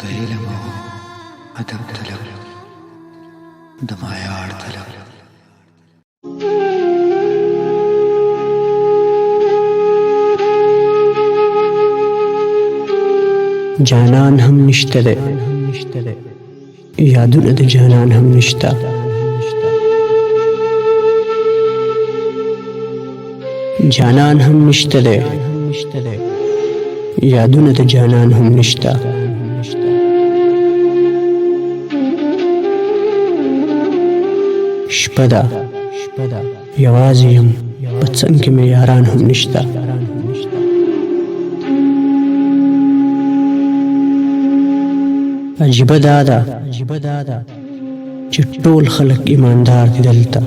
د علم او ادب طلب د معیار طلب جانان هم نشته دی یادونه د جانان هم نشته جانان هم نشته دی یادونه د جانان هم نشته شپه ده یوازې یم په څنګ کې مې یاران هم نشته عجیبه دا ده چې ټول خلک ایماندار دي دلته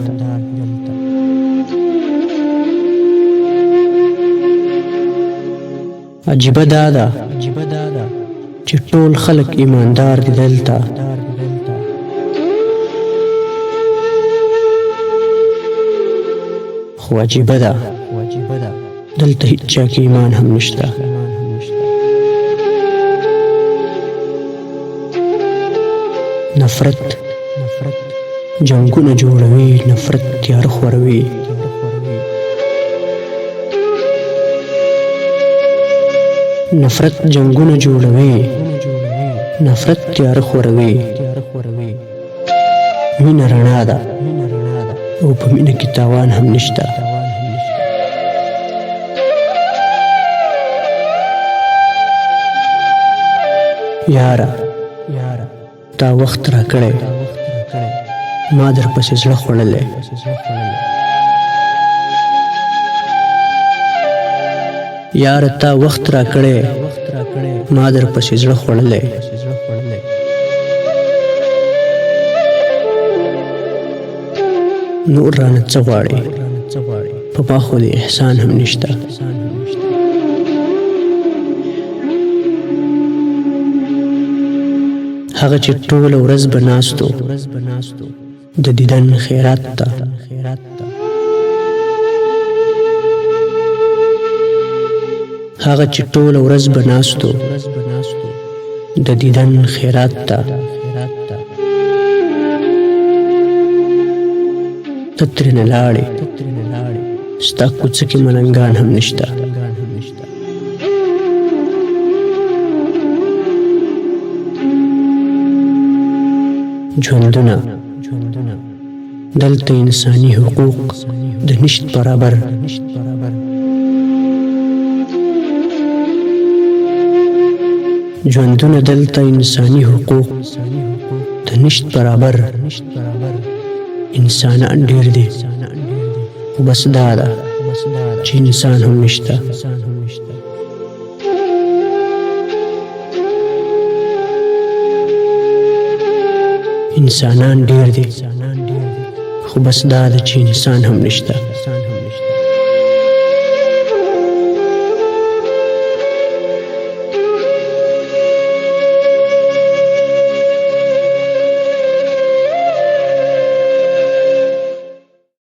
عجیبه دا ده چې ټول خلک ایماندار دي دلته خو عجیبه ده دلته هیچ چا کې ایمان هم نشته نفرت جنگونه جوړوي نفرت تیار خوروي نفرت جنگونه جوړوي نفرت تیار خوروي مینه رڼا ده او په مینه کې تاوان هم نشته یاره تا وخت را کړی ما در پسې زړه خوړلی یاره تا وخت را کړی ما در پسې زړه خوړلی نور رانه څه غواړې په ما خو د احسان هم نشته هغه چې ټوله ورځ به ناستو د دیدن خیرات ته هغه چې ټوله ورځ به ناستو د دیدن خیرات ته ته ترېنه لاړې ستا کوڅه کې ملنګان هم نشته ژوندونه دلته انساني حقوق د نشت برابر ژوندونه دلته انساني حقوق د نشت برابر انسانان ډېر دي خو بس دا ده چې انسان هم نشته انسانان ډېر دي خو بس دا ده چې انسان هم نشته